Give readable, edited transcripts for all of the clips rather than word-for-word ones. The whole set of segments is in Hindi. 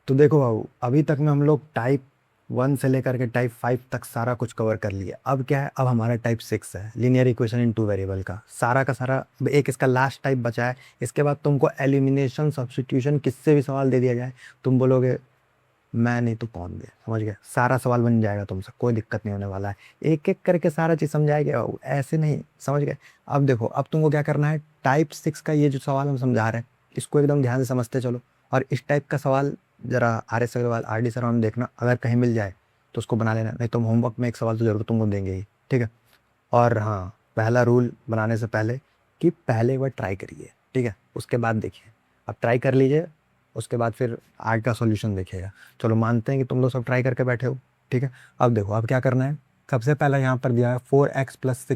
तो देखो बाबू, अभी तक में हम लोग टाइप 1 से लेकर के टाइप 5 तक सारा कुछ कवर कर लिया। अब क्या है, अब हमारा टाइप 6 है, linear equation in two variable का सारा। अब एक इसका लास्ट टाइप बचा है। इसके बाद तुमको एलिमिनेशन सब्स्टिट्यूशन किससे भी सवाल दे दिया जाए, तुम बोलोगे मैं नहीं तो कौन दे, समझ गए? सारा सवाल बन जाएगा तुमसे, कोई दिक्कत नहीं होने वाला है। एक एक करके सारा चीज़ समझाएंगे बाबू, ऐसे नहीं, समझ गए? अब देखो, अब तुमको क्या करना है, टाइप 6 का ये जो सवाल हम समझा रहे हैं, इसको एकदम ध्यान से समझते चलो। और इस टाइप का सवाल जरा R S Agrawal, R D sir में देखना, अगर कहीं मिल जाए तो उसको बना लेना, नहीं तो होमवर्क में एक सवाल तो जरूर तुमको देंगे ही, ठीक है? और हाँ, पहला रूल बनाने से पहले कि पहले एक बार ट्राई करिए, ठीक है? उसके बाद देखिए, अब ट्राई कर लीजिए, उसके बाद फिर आगे का सॉल्यूशन देखिएगा। चलो मानते हैं कि तुम लोग सब ट्राई करके बैठे हो, ठीक है? अब देखो, अब क्या करना है। सबसे पहले यहाँ पर दिया है 4x plus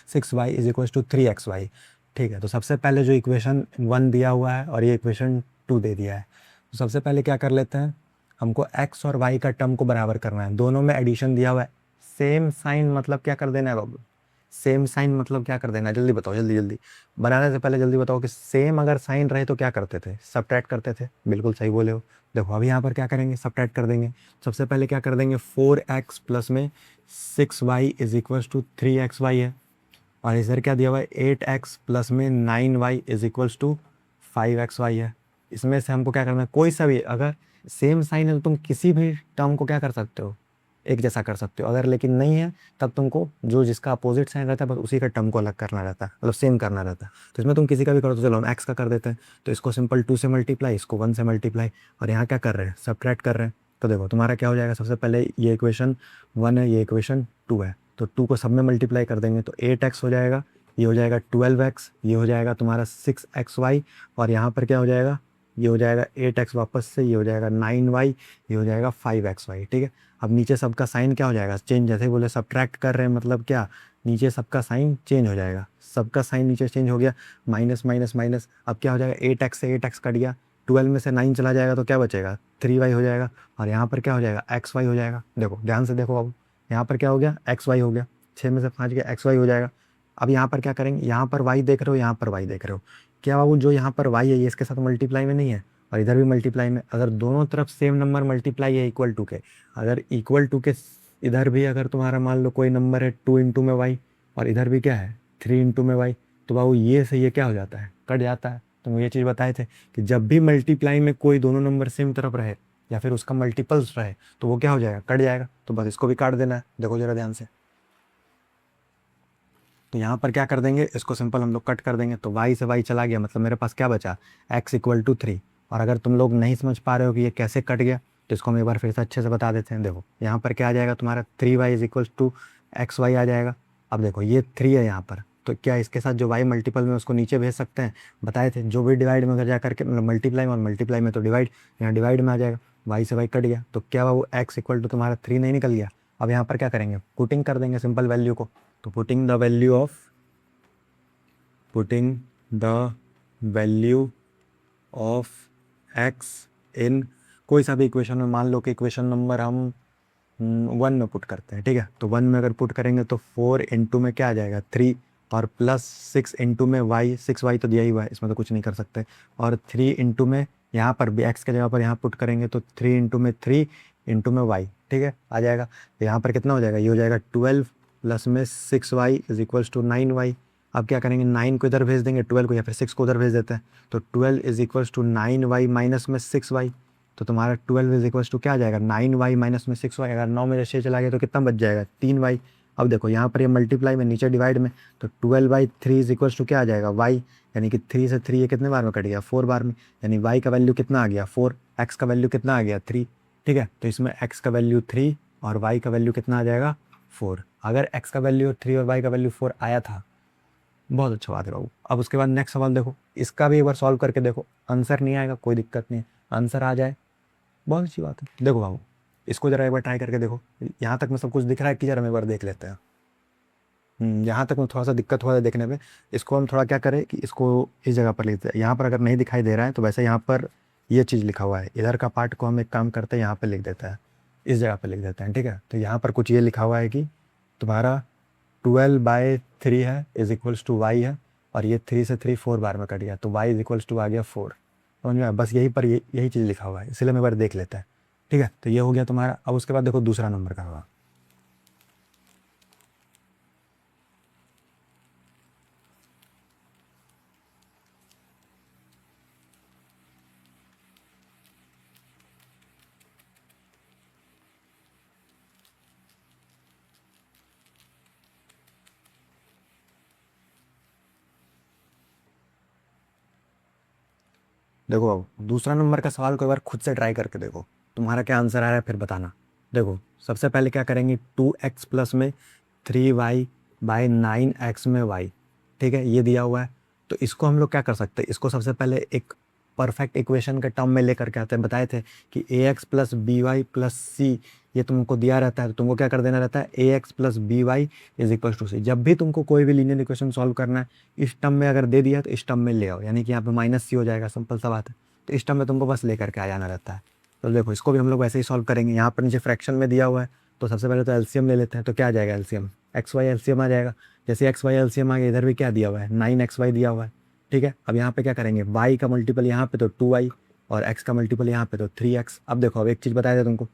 6y is equal to 3xy, ठीक है? तो सबसे पहले जो इक्वेशन 1 दिया हुआ है और ये इक्वेशन 2 दे दिया है, तो सबसे पहले क्या कर लेते हैं, हमको x और y का टर्म को बराबर करना है। दोनों में एडिशन दिया हुआ है, सेम साइन मतलब क्या कर देना है बाबू, सेम साइन मतलब क्या कर देना है, जल्दी बताओ, जल्दी जल्दी। बनाने से पहले जल्दी बताओ कि सेम अगर साइन रहे तो क्या करते थे, सब्ट्रैक्ट करते थे। बिल्कुल सही बोले हो। देखो अभी यहाँ पर क्या करेंगे, सब्ट्रैक्ट कर देंगे। सबसे पहले क्या कर देंगे, 4x प्लस में 6y is equal to 3xy है, और इधर क्या दिया हुआ है, 8x प्लस में 9y is equals to 5xy है। इसमें से हमको क्या करना है, कोई सा भी अगर सेम साइन है तो तुम किसी भी टर्म को क्या कर सकते हो, एक जैसा कर सकते हो। अगर लेकिन नहीं है, तब तुमको जो जिसका अपोजिट साइन रहता है बस उसी का टर्म को अलग करना रहता है, मतलब सेम करना रहता है। तो इसमें तुम किसी का भी करो, तो चलो हम एक्स का कर देते हैं। तो इसको सिंपल 2 से मल्टीप्लाई, इसको 1 से मल्टीप्लाई, और यहाँ क्या कर रहे हैं, सब्ट्रैक्ट कर रहे हैं। तो देखो तुम्हारा क्या हो जाएगा, सबसे पहले ये इक्वेशन 1 है, ये इक्वेशन 2 है, तो 2 को सब में मल्टीप्लाई कर देंगे तो 8x हो जाएगा, ये हो जाएगा 12x, ये हो जाएगा तुम्हारा 6xy, और यहाँ पर क्या हो जाएगा, ये हो जाएगा 8x वापस से, ये हो जाएगा 9y, ये हो जाएगा 5xy, ठीक है? अब नीचे सबका साइन क्या हो जाएगा, चेंज। जैसे ही बोले सब्ट्रैक्ट कर रहे हैं मतलब क्या, नीचे सबका साइन चेंज हो जाएगा। सबका साइन नीचे चेंज हो गया, माइनस माइनस माइनस। अब क्या हो जाएगा, 8x से 8x कट गया, 12 में से 9 चला जाएगा तो क्या बचेगा, 3y हो जाएगा, और यहाँ पर क्या हो जाएगा, xy हो जाएगा। देखो ध्यान से देखो, अब यहाँ पर क्या हो गया, xy हो गया, 6 में से 5 गया, xy हो जाएगा। अब यहाँ पर क्या करेंगे, यहाँ पर y देख रहे हो, यहाँ पर y देख रहे हो, क्या बाबू जो यहाँ पर y है ये इसके साथ मल्टीप्लाई में नहीं है, और इधर भी मल्टीप्लाई में। अगर दोनों तरफ सेम नंबर मल्टीप्लाई है इक्वल टू के, अगर इक्वल टू के इधर भी अगर तुम्हारा मान लो कोई नंबर है 2 इंटू में वाई, और इधर भी क्या है 3 इंटू में वाई, तो बाबू ये से ये क्या हो जाता है, कट जाता है। तो ये चीज़ बताए थे कि जब भी मल्टीप्लाई में कोई दोनों नंबर सेम तरफ रहे या फिर उसका मल्टीपल्स रहे तो वो क्या हो जाएगा, कट जाएगा। तो बस इसको भी काट देना है, देखो जरा ध्यान से। तो यहाँ पर क्या कर देंगे, इसको सिंपल हम लोग कट कर देंगे, तो y से y चला गया, मतलब मेरे पास क्या बचा, x इक्वल टू 3। और अगर तुम लोग नहीं समझ पा रहे हो कि ये कैसे कट गया, तो इसको हम एक बार फिर से अच्छे से बता देते हैं। देखो यहाँ पर क्या आ जाएगा तुम्हारा, 3y is equal to X Y आ जाएगा। अब देखो ये 3 है यहाँ पर, तो क्या इसके साथ जो y मल्टीपल में उसको नीचे भेज सकते हैं, बताए थे जो भी डिवाइड में अगर जा करके, मतलब मल्टीप्लाई में, और मल्टीप्लाई में तो डिवाइड, यहाँ डिवाइड में आ जाएगा, y से y कट गया, तो क्या वो x इक्वल टू तुम्हारा 3 नहीं निकल गया। अब यहाँ पर क्या करेंगे, पुटिंग कर देंगे सिंपल वैल्यू को। तो putting the value of X in कोई सा भी इक्वेशन में, मान लो कि इक्वेशन नंबर हम 1 में पुट करते हैं, ठीक है? तो 1 में अगर पुट करेंगे तो 4 इंटू में क्या आ जाएगा, 3, और प्लस 6 इंटू में वाई, 6y तो दिया ही हुआ है, इसमें तो कुछ नहीं कर सकते। और 3 इंटू में यहाँ पर भी एक्स के जगह पर यहाँ पुट करेंगे तो 3 इंटू में 3 इंटू में वाई, ठीक है, आ जाएगा। तो यहाँ पर कितना हो जाएगा, ये हो जाएगा 12 प्लस में 6y is equals to 9y। अब क्या करेंगे, 9 को इधर भेज देंगे 12 को, या फिर 6 को उधर भेज देते हैं, तो 12 is equals to 9y minus में 6y। तो तुम्हारा 12 इज इक्वल्स टू क्या आ जाएगा, 9y माइनस में 6y। अगर 9 में 6 चला गया तो कितना बच जाएगा, 3y। अब देखो यहाँ पर ये मल्टीप्लाई में, नीचे डिवाइड में, तो 12/3 इज इक्वल्स टू क्या आ जाएगा, y। यानी कि 3 से 3 ये कितने बार में कट गया, 4 बार में। यानी y का वैल्यू कितना आ गया, 4, x का वैल्यू कितना आ गया, 3, ठीक है? तो इसमें x का वैल्यू 3 और y का वैल्यू कितना आ जाएगा, 4। अगर x का वैल्यू 3 और y का वैल्यू 4 आया था, बहुत अच्छा बात है बाबू। अब उसके बाद नेक्स्ट सवाल देखो, इसका भी एक बार सॉल्व करके देखो, आंसर नहीं आएगा कोई दिक्कत नहीं है, आंसर आ जाए बहुत अच्छी बात है। देखो बाबू, इसको जरा एक बार ट्राई करके देखो, यहाँ तक में सब कुछ दिख रहा है कि जरा हम एक बार देख लेते हैं। यहाँ तक में थोड़ा सा दिक्कत हुआ है देखने में। इसको हम थोड़ा क्या करें कि इसको इस जगह पर लिखते हैं, यहाँ पर अगर नहीं दिखाई दे रहा है तो वैसे यहाँ पर ये चीज़ लिखा हुआ है, इधर का पार्ट को हम एक काम करते हैं, यहाँ पर लिख देते हैं, इस जगह पर लिख देते हैं, ठीक है? तो यहाँ पर कुछ ये लिखा हुआ है कि तुम्हारा 12/3 है इज इक्वल्स टू वाई है, और ये 3 से 3 4 बार में कट गया, तो y इज इक्वल्स टू आ गया 4। समझ में आया? बस यही पर यही चीज़ लिखा हुआ है, इसलिए मैं एक बार देख लेता है। ठीक है, तो ये हो गया तुम्हारा। अब उसके बाद देखो दूसरा नंबर का होगा। देखो अब दूसरा नंबर का सवाल को एक बार खुद से ट्राई करके देखो, तुम्हारा क्या आंसर आ रहा है फिर बताना। देखो सबसे पहले क्या करेंगे, 2x प्लस में 3y बाई 9x में y। ठीक है, ये दिया हुआ है। तो इसको हम लोग क्या कर सकते हैं, इसको सबसे पहले एक परफेक्ट इक्वेशन के टर्म में लेकर के आते हैं। बताए थे कि A X plus B Y plus C ये तुमको दिया रहता है, तो तुमको क्या कर देना रहता है, A X plus B Y is equal to C. जब भी तुमको कोई भी लीनियर इक्वेशन सॉल्व करना है, इस टर्म में अगर दे दिया तो इस टर्म में ले आओ, यानी कि यहाँ पे माइनस सी हो जाएगा, सिंपल सा बात है। तो इस टर्म में तुमको बस लेकर के आ जाना रहता है। तो देखो इसको भी हम लोग वैसे ही सॉल्व करेंगे। यहाँ पर नीचे फ्रैक्शन में दिया हुआ है, तो सबसे पहले तो एलसीएम ले लेते हैं। तो क्या आ जाएगा एलसीएम, एक्स वाई एलसीएम आ जाएगा। जैसे एक्स वाई एलसीएम आ गया, इधर भी क्या दिया हुआ है, 9xy दिया हुआ है। ठीक है, अब यहाँ पे क्या करेंगे, y का मल्टीपल यहाँ पे तो 2y और x का मल्टीपल यहाँ पे तो 3x। अब देखो अब एक चीज़ बताया था तुमको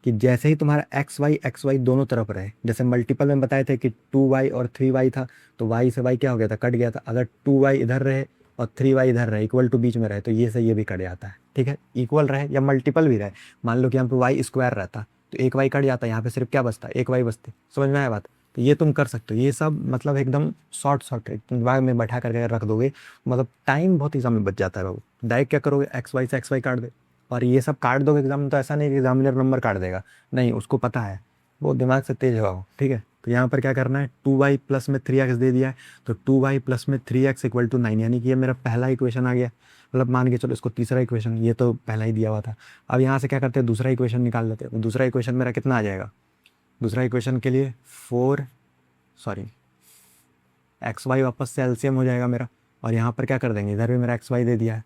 कि जैसे ही तुम्हारा एक्स वाई दोनों तरफ रहे, जैसे मल्टीपल में बताए थे कि 2y और 3y था, तो y से y क्या हो गया था, कट गया था। अगर 2y इधर रहे और 3y इधर रहे, इक्वल टू बीच में रहे, तो ये से ये भी कट जाता है। ठीक है, इक्वल रहे या मल्टीपल भी रहे, मान लो कि यहाँ पे वाई स्क्वायर रहता तो एक वाई कट जाता, यहाँ पे सिर्फ क्या बचता, एक वाई बचती। समझ में आया बात? तो ये तुम कर सकते हो, ये सब मतलब एकदम शॉर्ट दिमाग में बैठा करके रख दोगे, मतलब टाइम बहुत ही समय बच जाता है बाबू। डायरेक्ट क्या करोगे, एक्स वाई से एक्स वाई काट दे, और ये सब काट दोगे एग्जाम में। तो ऐसा नहीं कि एग्जामिनर नंबर काट देगा, नहीं, उसको पता है, वो दिमाग से तेज हो। ठीक है, तो यहाँ पर क्या करना है, 2y प्लस में 3x दे दिया है, तो 2y प्लस में 3x इक्वल टू 9, यानी कि ये मेरा पहला इक्वेशन आ गया। मतलब मान के चलो इसको तीसरा इक्वेशन, ये तो पहला ही दिया हुआ था। अब यहाँ से क्या करते हैं, दूसरा इक्वेशन निकाल लेते हैं। तो दूसरा इक्वेशन मेरा कितना आ जाएगा, दूसरा इक्वेशन के लिए 4 वापस से एलसीएम हो जाएगा मेरा। और यहाँ पर क्या कर देंगे, इधर भी मेरा XY दे दिया है,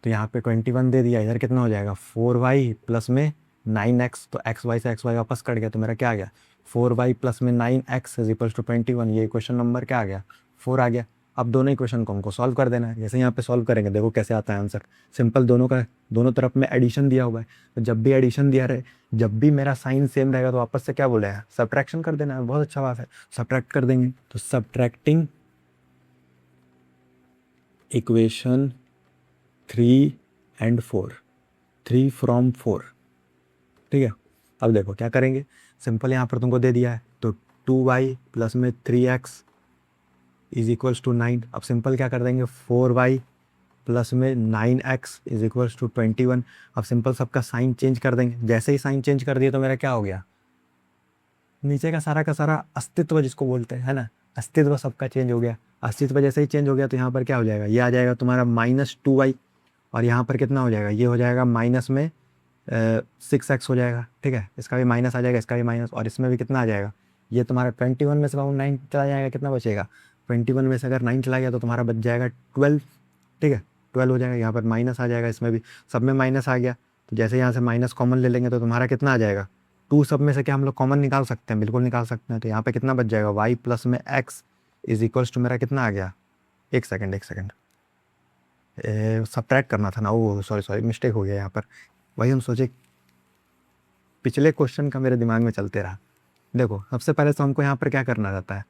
तो यहाँ पे 21 दे दिया, इधर कितना हो जाएगा 4y प्लस में 9x। तो XY से XY वापस कट गया, तो मेरा क्या आ गया, 4y प्लस में 9x इज इक्वल्स टू 21। ये इक्वेशन नंबर क्या आ गया, 4 आ गया। अब दोनों इक्वेशन को हमको सॉल्व कर देना है। जैसे यहाँ पे सॉल्व करेंगे, देखो कैसे आता है आंसर, सिंपल, दोनों तरफ में एडिशन दिया हुआ है। तो जब भी एडिशन दिया रहे, जब भी मेरा साइन सेम रहेगा, तो वापस से क्या बोलेगा, सब्ट्रैक्शन कर देना है। बहुत अच्छा बात है, सब्ट्रैक्ट कर देंगे। तो सब्ट्रैक्टिंग इक्वेशन 3 एंड 4, 3 फ्रॉम 4। ठीक है, अब देखो क्या करेंगे, सिंपल यहाँ पर तुमको दे दिया है, तो 2y प्लस में 3x इज इक्वल्स टू 9। अब सिंपल क्या कर देंगे, 4y प्लस में 9x इज इक्वल्स टू 21। अब सिंपल सबका साइन चेंज कर देंगे। जैसे ही साइन चेंज कर दिए, तो मेरा क्या हो गया, नीचे का सारा अस्तित्व जिसको बोलते हैं, है ना, अस्तित्व सबका चेंज हो गया। अस्तित्व जैसे ही चेंज हो गया, तो यहाँ पर क्या हो जाएगा, ये आ जाएगा तुम्हारा -2y, और यहाँ पर कितना हो जाएगा, ये हो जाएगा माइनस में 6x हो जाएगा। ठीक है, इसका भी माइनस आ जाएगा, इसका भी माइनस, और इसमें भी कितना आ जाएगा, ये तुम्हारा 21 में से बाबू 9 चला जाएगा, कितना बचेगा, 21 में से अगर 9 चला गया, तो तुम्हारा बच जाएगा 12। ठीक है, 12 हो जाएगा, यहाँ पर माइनस आ जाएगा, इसमें भी सब में माइनस आ गया। तो जैसे यहाँ से माइनस कॉमन ले लेंगे, तो तुम्हारा कितना आ जाएगा, 2 सब में से क्या हम लोग कॉमन निकाल सकते हैं, बिल्कुल निकाल सकते हैं। तो यहाँ पे कितना बच जाएगा, y प्लस में x इज इक्वल्स टू मेरा कितना आ गया, एक सेकंड सब्ट्रैक्ट करना था ना, ओ सॉरी मिस्टेक हो गया यहाँ पर। वही हम सोचे, पिछले क्वेश्चन का मेरे दिमाग में चलते रहा। देखो सबसे पहले तो हमको यहाँ पर क्या करना रहता है,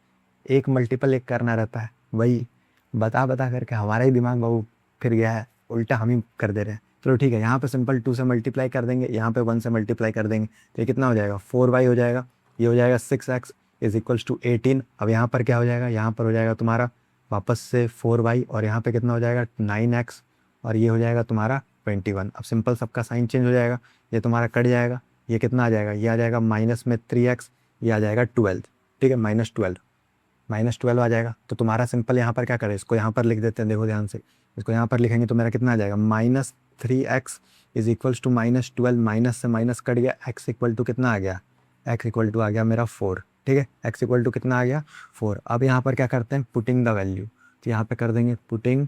एक मल्टीपल एक करना रहता है। वही बता बता करके हमारा ही दिमाग बहु फिर गया है, उल्टा हम ही कर दे रहे हैं। चलो ठीक है, यहाँ पे सिंपल 2 से मल्टीप्लाई कर देंगे, यहाँ पे 1 से मल्टीप्लाई कर देंगे, तो ये कितना हो जाएगा, 4y हो जाएगा, ये हो जाएगा 6x इज इक्वल्स टू 18। अब यहाँ पर क्या हो जाएगा, यहाँ पर हो जाएगा तुम्हारा वापस से 4y, और यहाँ पे कितना हो जाएगा 9x, और ये हो जाएगा तुम्हारा 21। अब सिंपल सबका साइन चेंज हो जाएगा, ये तुम्हारा कट जाएगा, ये कितना आ जाएगा, ये आ जाएगा माइनस में 3x, ये आ जाएगा 12। ठीक है, -12 आ जाएगा। तो तुम्हारा सिंपल यहाँ पर क्या करें, इसको यहाँ पर लिख देते हैं, देखो ध्यान से, इसको यहाँ पर लिखेंगे तो मेरा कितना आ जाएगा, -3x is equals to -12, minus से माइनस कट गया, x इक्वल टू कितना आ गया, x इक्वल टू आ गया मेरा 4। ठीक है, x इक्वल टू कितना आ गया 4। अब यहाँ पर क्या करते हैं, पुटिंग द वैल्यू, तो यहाँ पे कर देंगे putting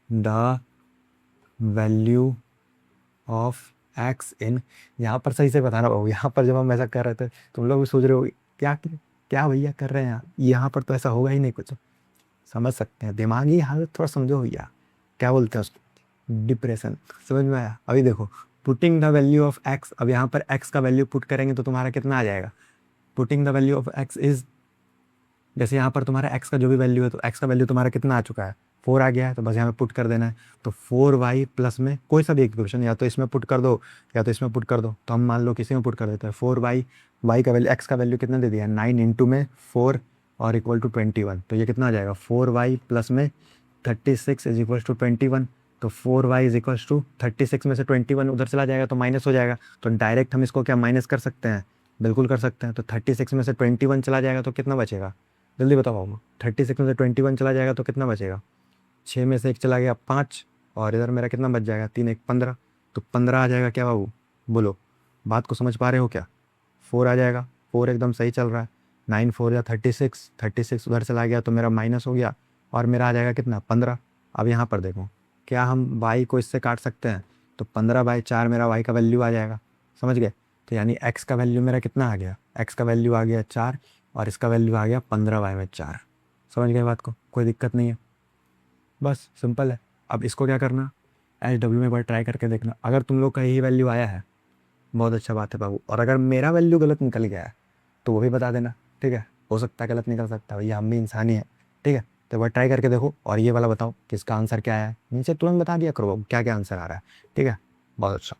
the value of X in. यहाँ पर सही से बताना बाबू, यहाँ पर जब हम ऐसा कर रहे थे, तुम लोग भी सोच रहे हो क्या क्या भैया कर रहे हैं यहाँ पर तो ऐसा होगा ही नहीं कुछ। समझ सकते हैं, दिमागी हालत थोड़ा समझो भैया, क्या बोलते हैं उसको, डिप्रेशन। समझ में आया? अभी देखो, putting the value of x, अब यहाँ पर एक्स का वैल्यू पुट करेंगे तो तुम्हारा कितना आ जाएगा? Putting the value of x is, जैसे यहाँ पर तुम्हारा एक्स का जो भी वैल्यू है तो एक्स का वैल्यू तुम्हारा कितना आ चुका है? 4 आ गया है, तो बस यहाँ पे पुट कर देना है। तो 4y प्लस में कोई सा भी इक्वेशन, या तो इसमें पुट कर दो या तो इसमें पुट कर दो। तो हम मान लो किसी में पुट कर देते हैं। 4y, वाई का वैल्यू, एक्स का वैल्यू कितना दे दिया है? 9 इंटू में 4 और इक्वल टू 21। तो ये कितना आ जाएगा? 4y प्लस में 36 इज इक्वल टू 21। तो 4y इज इक्वल टू 36 में से 21 उधर चला जाएगा तो माइनस हो जाएगा। तो डायरेक्ट हम इसको क्या माइनस कर सकते हैं? बिल्कुल कर सकते हैं। तो 36 में से 21 चला जाएगा तो कितना बचेगा? जल्दी बताओ बाबू। 36 में से 21 चला जाएगा तो कितना बचेगा? 6 में से 1 चला गया 5, और इधर मेरा कितना बच जाएगा? 3 1 15। तो 15 आ जाएगा क्या बाबू? बोलो, बात को समझ पा रहे हो क्या? 4 आ जाएगा, 4 एकदम सही चल रहा है। 9 4 या 36, 36 उधर चला गया तो मेरा माइनस हो गया, और मेरा आ जाएगा कितना? 15। अब यहाँ पर देखो, क्या हम y को इससे काट सकते हैं? तो 15/4 मेरा y का वैल्यू आ जाएगा। समझ गए? तो यानी x का वैल्यू मेरा कितना आ गया? x का वैल्यू आ गया 4, और इसका वैल्यू आ गया 15/4। समझ गए बात को? कोई दिक्कत नहीं है, बस सिंपल है। अब इसको क्या करना, एच डब्ल्यू में एक बार ट्राई करके देखना। अगर तुम लोग का यही वैल्यू आया है, बहुत अच्छा बात है बाबू। और अगर मेरा वैल्यू गलत निकल गया है तो वो भी बता देना, ठीक है? हो सकता है गलत निकल सकता है भैया, हम भी इंसान ही हैं, ठीक है? तो एक बार ट्राई करके देखो, और ये वाला बताओ कि इसका आंसर क्या आया है। नीचे तुरंत बता दिया करो क्या क्या आंसर आ रहा है, ठीक है? बहुत अच्छा।